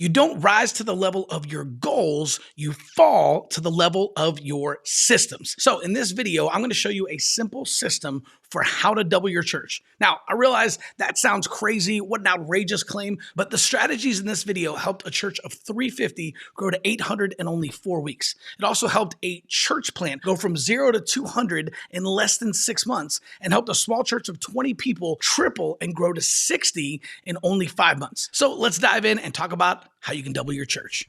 You don't rise to the level of your goals, you fall to the level of your systems. So in this video, I'm going to show you a simple system for how to double your church. Now, I realize that sounds crazy. What an outrageous claim, but the strategies in this video helped a church of 350 grow to 800 in only 4 weeks. It also helped a church plant go from 0 to 200 in less than 6 months and helped a small church of 20 people triple and grow to 60 in only 5 months. So let's dive in and talk about how you can double your church.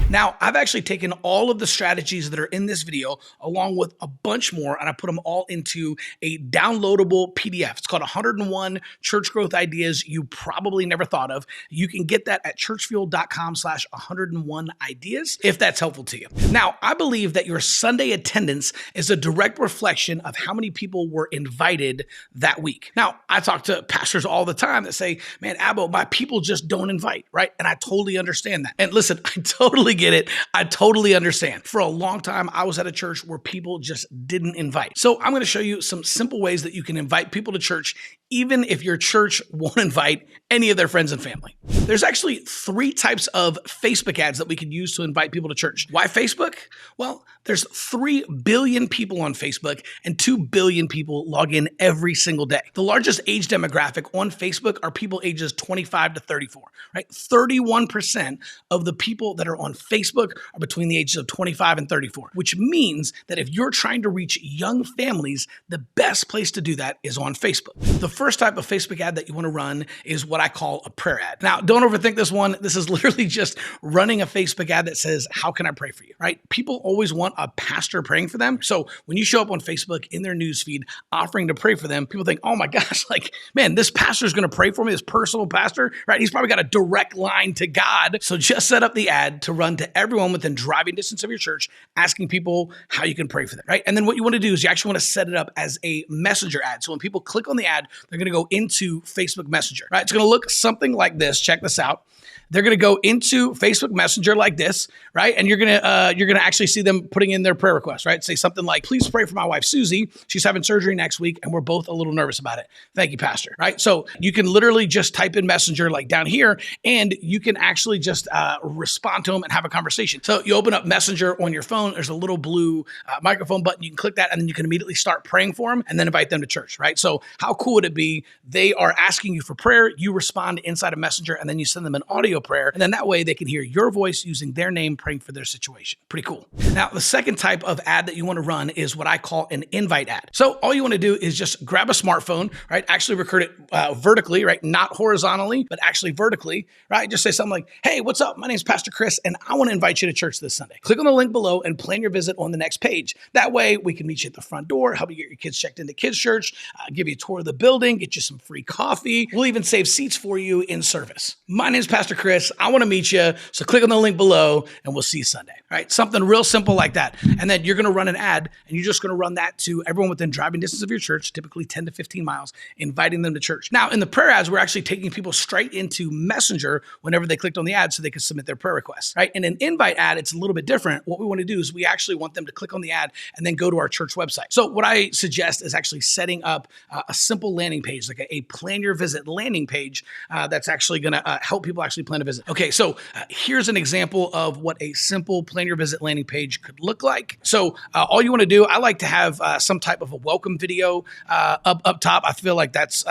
Now, I've actually taken all of the strategies that are in this video along with a bunch more, and I put them all into a downloadable PDF. It's called 101 Church Growth Ideas You Probably Never Thought of. You can get that at churchfuel.com/101ideas if that's helpful to you. Now, I believe that your Sunday attendance is a direct reflection of how many people were invited that week. Now, I talk to pastors all the time that say, man, Abbott, my people just don't invite, right? And I totally understand that. And listen, I totally get it. I totally understand. For a long time, I was at a church where people just didn't invite. So I'm going to show you some simple ways that you can invite people to church, even if your church won't invite any of their friends and family. There's actually 3 types of Facebook ads that we can use to invite people to church. Why Facebook? Well, there's 3 billion people on Facebook and 2 billion people log in every single day. The largest age demographic on Facebook are people ages 25 to 34, right? 31% of the people that are on Facebook are between the ages of 25 and 34, which means that if you're trying to reach young families, the best place to do that is on Facebook. The first type of Facebook ad that you want to run is what I call a prayer ad. Now, don't overthink this one. This is literally just running a Facebook ad that says, how can I pray for you, right? People always want a pastor praying for them. So when you show up on Facebook in their newsfeed offering to pray for them, people think, oh my gosh, like, man, this pastor is going to pray for me, this personal pastor, right? He's probably got a direct line to God. So just set up the ad to run to everyone within driving distance of your church, asking people how you can pray for them, right? And then what you want to do is you actually want to set it up as a messenger ad. So when people click on the ad, they're going to go into Facebook Messenger, right? It's going to look something like this. Check this out. They're going to go into Facebook Messenger like this, right? And you're going to actually see them putting in their prayer request, right? Say something like, please pray for my wife, Susie. She's having surgery next week and we're both a little nervous about it. Thank you, Pastor, right? So you can literally just type in Messenger like down here and you can actually just respond to them and have a conversation. So you open up Messenger on your phone. There's a little blue microphone button. You can click that and then you can immediately start praying for them and then invite them to church, right? So how cool would it be? They are asking you for prayer. You respond inside of Messenger and then you send them an audio prayer. And then that way they can hear your voice using their name praying for their situation. Pretty cool. Now, the second type of ad that you want to run is what I call an invite ad. So all you want to do is just grab a smartphone, right? Actually record it vertically, right? Not horizontally, but actually vertically, right? Just say something like, hey, what's up? My name is Pastor Chris, and I want to invite you to church this Sunday. Click on the link below and plan your visit on the next page. That way we can meet you at the front door, help you get your kids checked into kids' church, give you a tour of the building, get you some free coffee. We'll even save seats for you in service. My name is Pastor Chris. I want to meet you. So click on the link below and we'll see you Sunday, right? Something real simple like that. And then you're going to run an ad and you're just going to run that to everyone within driving distance of your church, typically 10 to 15 miles, inviting them to church. Now, in the prayer ads, we're actually taking people straight into Messenger whenever they clicked on the ad so they can submit their prayer requests, right? In an invite ad, it's a little bit different. What we want to do is we actually want them to click on the ad and then go to our church website. So what I suggest is actually setting up a simple landing page, like a plan your visit landing page that's actually going to help people actually plan a visit. Okay, so here's an example of what a simple plan your visit landing page could look like. So all you want to do, I like to have some type of a welcome video up top. I feel like that's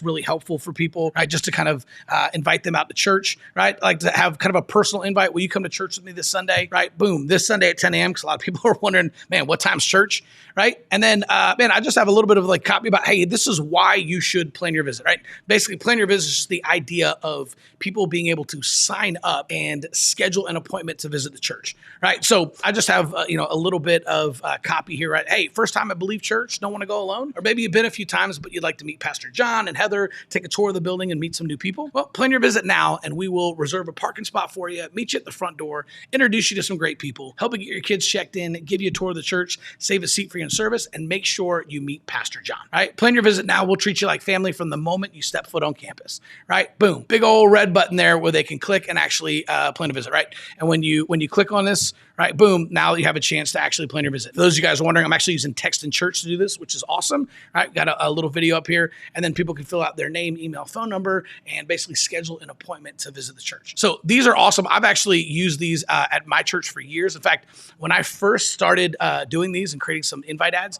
really helpful for people, right? Just to kind of invite them out to church, right? I like to have kind of a personal invite. Will you come to church with me this Sunday, right? Boom, this Sunday at 10 a.m. Because a lot of people are wondering, man, what time's church, right? And then, man, I just have a little bit of like copy about, hey, this is why you should plan your visit, right? Basically, plan your visit is just the idea of people being able to sign up and schedule an appointment to visit the church, right? So I just have, a little bit of copy here, right? Hey, first time at Believe Church, don't want to go alone? Or maybe you've been a few times, but you'd like to meet Pastor John and Heather, take a tour of the building and meet some new people. Well, plan your visit now and we will reserve a parking spot for you, meet you at the front door, introduce you to some great people, help you get your kids checked in, give you a tour of the church, save a seat for you in service, and make sure you meet Pastor John, right? Plan your visit now. We'll treat you like family from the moment you step foot on campus, right? Boom, big old red button there where they can click and actually plan a visit, right? And when you click on this, right? Boom. Now you have a chance to actually plan your visit. For those of you guys wondering, I'm actually using Text in Church to do this, which is awesome. Right? Got a little video up here, and then people can fill out their name, email, phone number, and basically schedule an appointment to visit the church. So these are awesome. I've actually used these at my church for years. In fact, when I first started doing these and creating some invite ads,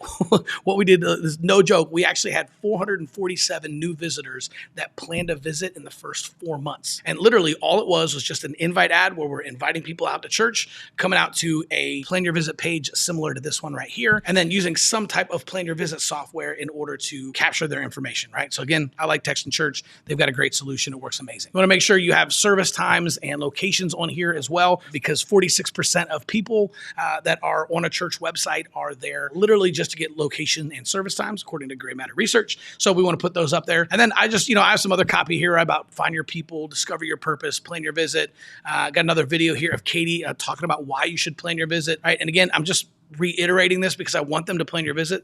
what we did is no joke. We actually had 447 new visitors that planned a visit in the first 4 months. And literally all it was just an invite ad where we're inviting people out to church, coming out to a plan your visit page similar to this one right here, and then using some type of plan your visit software in order to capture their information, right? So again, I like Text in Church. They've got a great solution. It works amazing. You want to make sure you have service times and locations on here as well, because 46% of people that are on a church website are there literally just to get location and service times, according to Gray Matter Research. So we want to put those up there. And then I just, I have some other copy here about find your people, discover your purpose, plan your visit. Got another video here of Katie talking about why you should plan your visit, right? And again, I'm just reiterating this because I want them to plan your visit,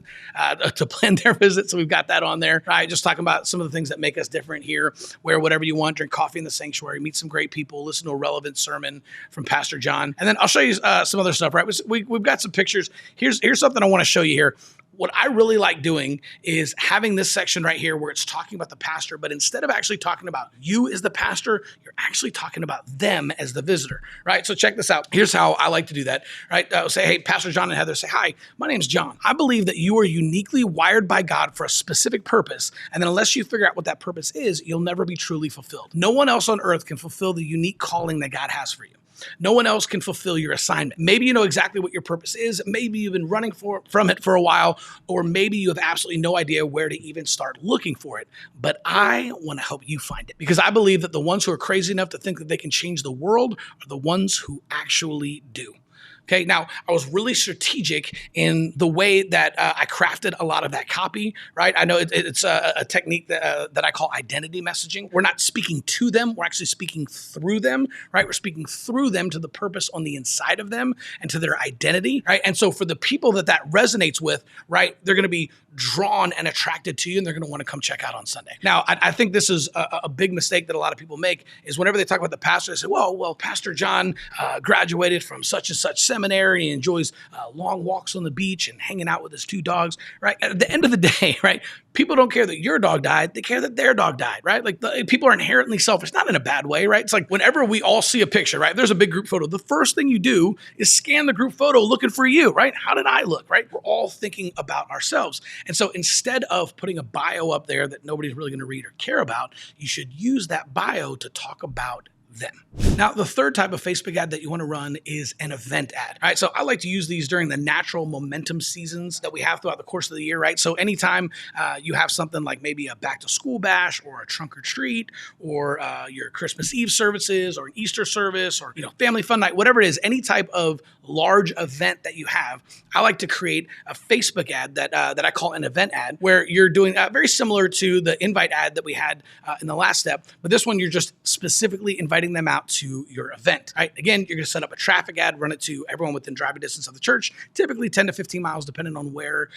to plan their visit. So we've got that on there, right? Just talking about some of the things that make us different here. Wear whatever you want, drink coffee in the sanctuary, meet some great people, listen to a relevant sermon from Pastor John. And then I'll show you some other stuff, right? We've got some pictures. Here's something I want to show you here. What I really like doing is having this section right here where it's talking about the pastor, but instead of actually talking about you as the pastor, you're actually talking about them as the visitor, right? So check this out. Here's how I like to do that, right? I'll say, hey, Pastor John and Heather, say, hi, my name's John. I believe that you are uniquely wired by God for a specific purpose. And then unless you figure out what that purpose is, you'll never be truly fulfilled. No one else on earth can fulfill the unique calling that God has for you. No one else can fulfill your assignment. Maybe you know exactly what your purpose is. Maybe you've been running from it for a while, or maybe you have absolutely no idea where to even start looking for it. But I want to help you find it, because I believe that the ones who are crazy enough to think that they can change the world are the ones who actually do. Okay, now I was really strategic in the way that I crafted a lot of that copy, right? I know it's a technique that I call identity messaging. We're not speaking to them, we're actually speaking through them, right? We're speaking through them to the purpose on the inside of them and to their identity, right? And so for the people that resonates with, right, they're going to be drawn and attracted to you, and they're going to want to come check out on Sunday. Now, I think this is a big mistake that a lot of people make, is whenever they talk about the pastor, they say, well, Pastor John graduated from such and such seminary. He enjoys long walks on the beach and hanging out with his 2 dogs, right? At the end of the day, right, people don't care that your dog died. They care that their dog died, right? Like people are inherently selfish, not in a bad way, right? It's like whenever we all see a picture, right? If there's a big group photo, the first thing you do is scan the group photo looking for you, right? How did I look, right? We're all thinking about ourselves. And so instead of putting a bio up there that nobody's really going to read or care about, you should use that bio to talk about them. Now, the third type of Facebook ad that you want to run is an event ad, right? So I like to use these during the natural momentum seasons that we have throughout the course of the year, right? So anytime you have something like maybe a back to school bash or a trunk or treat or your Christmas Eve services or an Easter service or, family fun night, whatever it is, any type of large event that you have, I like to create a Facebook ad that I call an event ad, where you're doing very similar to the invite ad that we had in the last step, but this one you're just specifically inviting them out to your event, right? Again, you're going to set up a traffic ad, run it to everyone within driving distance of the church, typically 10 to 15 miles, depending on where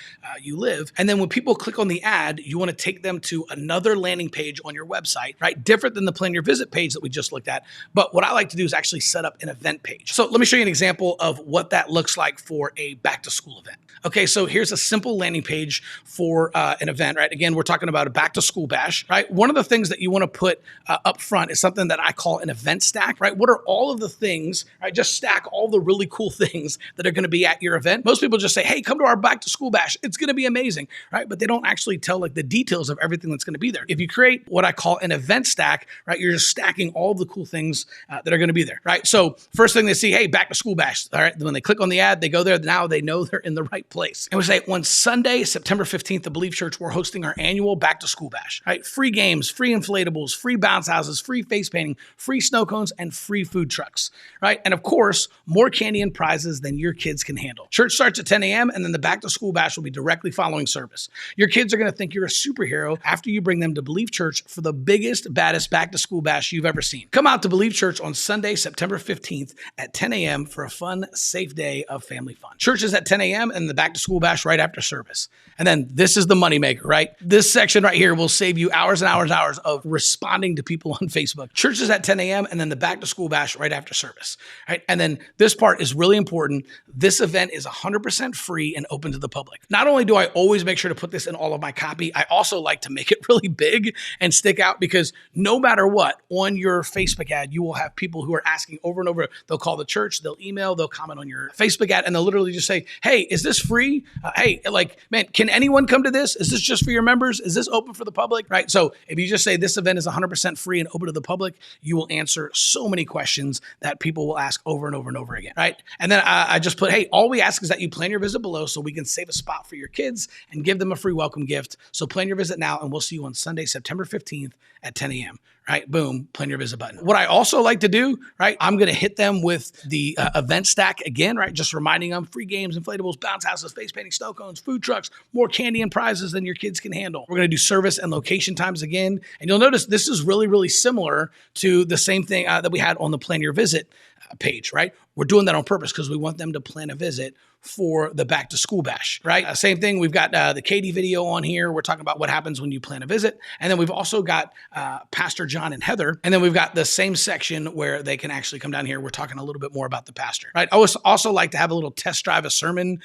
you live. And then when people click on the ad, you want to take them to another landing page on your website, right? Different than the plan your visit page that we just looked at. But what I like to do is actually set up an event page. So let me show you an example of what that looks like for a back to school event. Okay, so here's a simple landing page for an event, right? Again, we're talking about a back to school bash, right? One of the things that you want to put up front is something that I call an event stack, right? What are all of the things, right? Just stack all the really cool things that are going to be at your event. Most people just say, hey, come to our back to school bash. It's going to be amazing, right? But they don't actually tell like the details of everything that's going to be there. If you create what I call an event stack, right? You're just stacking all of the cool things that are going to be there, right? So first thing they see, hey, back to school bash, all right? When they click on the ad, they go there. Now they know they're in the right place. And we say, on Sunday, September 15th, at Believe Church, we're hosting our annual back to school bash, right? Free games, free inflatables, free bounce houses, free face painting, free snow cones, and free food trucks, right? And of course, more candy and prizes than your kids can handle. Church starts at 10 a.m. and then the back to school bash will be directly following service. Your kids are going to think you're a superhero after you bring them to Believe Church for the biggest, baddest back to school bash you've ever seen. Come out to Believe Church on Sunday, September 15th at 10 a.m. for a fun, safe day of family fun. Church is at 10 a.m. and the back to school bash right after service. And then this is the moneymaker, right? This section right here will save you hours and hours and hours of responding to people on Facebook. Church is at 10 a.m. a.m. and then the back to school bash right after service, right? And then this part is really important. This event is 100% free and open to the public. Not only do I always make sure to put this in all of my copy, I also like to make it really big and stick out, because no matter what, on your Facebook ad, you will have people who are asking over and over. They'll call the church, they'll email, they'll comment on your Facebook ad, and they'll literally just say, hey, is this free? Hey, like, man, can anyone come to this? Is this just for your members? Is this open for the public? Right? So if you just say this event is 100% free and open to the public, you will answer so many questions that people will ask over and over and over again, right? And then I just put, hey, all we ask is that you plan your visit below so we can save a spot for your kids and give them a free welcome gift. So plan your visit now, and we'll see you on Sunday, September 15th at 10 a.m. Right? Boom, plan your visit button. What I also like to do, right? I'm going to hit them with the event stack again, right? Just reminding them free games, inflatables, bounce houses, face painting, snow cones, food trucks, more candy and prizes than your kids can handle. We're going to do service and location times again. And you'll notice this is really, really similar to the same thing that we had on the plan your visit page, right? We're doing that on purpose because we want them to plan a visit for the back to school bash, right? Same thing. We've got the Katie video on here. We're talking about what happens when you plan a visit. And then we've also got Pastor John and Heather. And then we've got the same section where they can actually come down here. We're talking a little bit more about the pastor, right? I always also like to have a little test drive a sermon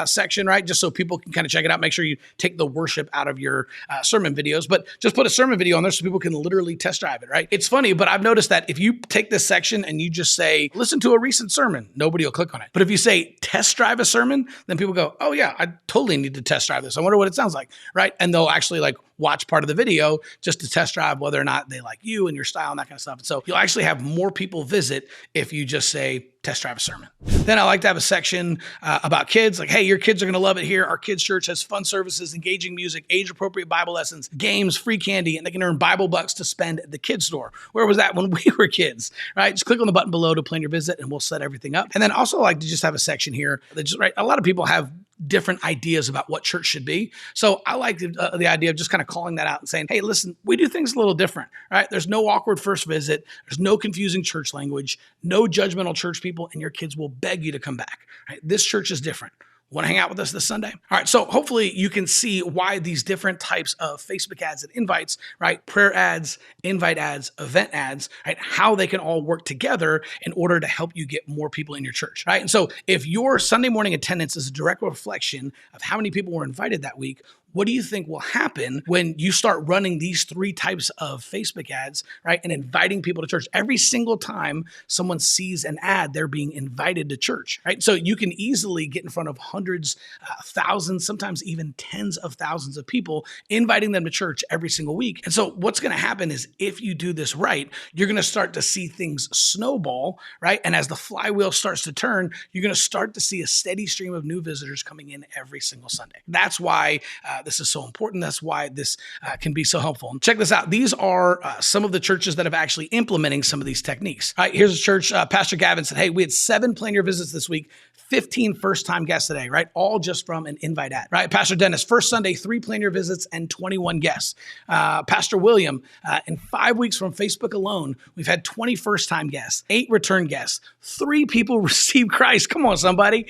section, right? Just so people can kind of check it out. Make sure you take the worship out of your sermon videos, but just put a sermon video on there so people can literally test drive it, right? It's funny, but I've noticed that if you take this section and you just say, listen to a recent sermon, nobody will click on it. But if you say test drive a sermon, then people go, oh yeah, I totally need to test drive this. I wonder what it sounds like, right? And they'll actually like watch part of the video just to test drive whether or not they like you and your style and that kind of stuff. And so you'll actually have more people visit if you just say test drive a sermon. Then I like to have a section about kids, like, hey, your kids are going to love it here. Our kids church has fun services, engaging music, age-appropriate Bible lessons, games, free candy, and they can earn Bible bucks to spend at the kids store. Where was that when we were kids, right? Just click on the button below to plan your visit and we'll set everything up. And then also like to just have a section here that just, right, a lot of people have different ideas about what church should be. So I like the idea of just kind of calling that out and saying, hey, listen, we do things a little different, right? There's no awkward first visit. There's no confusing church language, no judgmental church people, and your kids will beg you to come back, right? This church is different. Want to hang out with us this Sunday? All right, so hopefully you can see why these different types of Facebook ads and invites, right? Prayer ads, invite ads, event ads, right? How they can all work together in order to help you get more people in your church, right? And so if your Sunday morning attendance is a direct reflection of how many people were invited that week, what do you think will happen when you start running these three types of Facebook ads, right? And inviting people to church. Every single time someone sees an ad, they're being invited to church, right? So you can easily get in front of hundreds, thousands, sometimes even tens of thousands of people, inviting them to church every single week. And so what's going to happen is if you do this right, you're going to start to see things snowball, right? And as the flywheel starts to turn, you're going to start to see a steady stream of new visitors coming in every single Sunday. That's why this is so important. That's why this can be so helpful. And check this out. These are some of the churches that have actually implementing some of these techniques. All right, here's a church. Pastor Gavin said, hey, we had 7 plan your visits this week, 15 first-time guests today, right? All just from an invite ad, right? Pastor Dennis, first Sunday, 3 plan your visits and 21 guests. Pastor William, in 5 weeks from Facebook alone, we've had 20 first-time guests, 8 return guests, 3 people received Christ. Come on, somebody.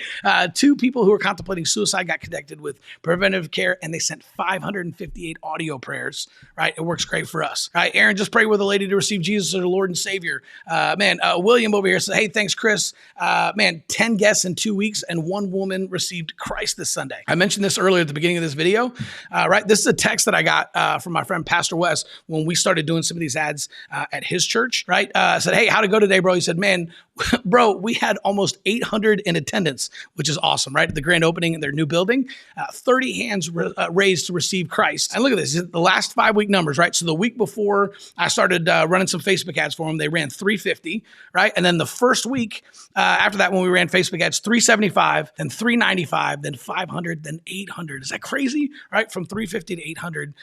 2 people who are contemplating suicide got connected with preventive care, and they sent 558 audio prayers, right? It works great for us, right? Aaron, just pray with a lady to receive Jesus as their Lord and Savior. William over here said, hey, thanks, Chris. 10 guests in 2 weeks, and 1 woman received Christ this Sunday. I mentioned this earlier at the beginning of this video, right? This is a text that I got from my friend Pastor Wes when we started doing some of these ads at his church, right? I said, hey, how'd it go today, bro? He said, man, bro, we had almost 800 in attendance, which is awesome, right? At the grand opening in their new building, 30 hands raised to receive Christ. And look at this, the last 5-week numbers, right? So the week before I started running some Facebook ads for them, they ran 350, right? And then the first week after that, when we ran Facebook ads, 375, then 395, then 500, then 800. Is that crazy, right? From 350 to 800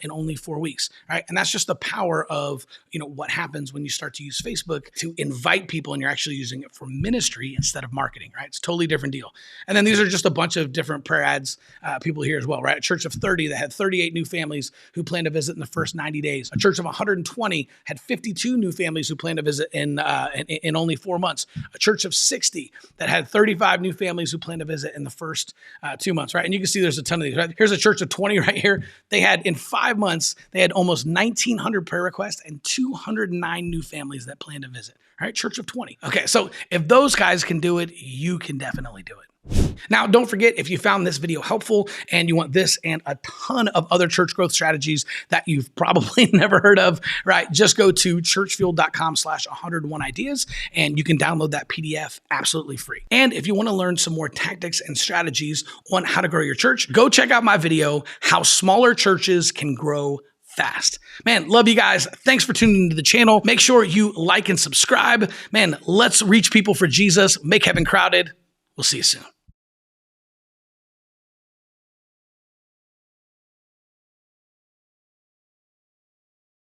in only 4 weeks, right? And that's just the power of, what happens when you start to use Facebook to invite people and you're actually using it for ministry instead of marketing, right? It's a totally different deal. And then these are just a bunch of different prayer ads people here as well, right? Church church of 30 that had 38 new families who planned to visit in the first 90 days. A church of 120 had 52 new families who planned to visit in only 4 months. A church of 60 that had 35 new families who planned to visit in the first 2 months, right? And you can see there's a ton of these, right? Here's a church of 20 right here. They had, in 5 months, they had almost 1,900 prayer requests and 209 new families that planned to visit, right? Church of 20. Okay, so if those guys can do it, you can definitely do it. Now, don't forget, if you found this video helpful and you want this and a ton of other church growth strategies that you've probably never heard of, right, just go to churchfuel.com/101ideas and you can download that PDF absolutely free. And if you want to learn some more tactics and strategies on how to grow your church, go check out my video, How Smaller Churches Can Grow Fast. Man, love you guys. Thanks for tuning into the channel. Make sure you like and subscribe. Man, let's reach people for Jesus. Make heaven crowded. We'll see you soon.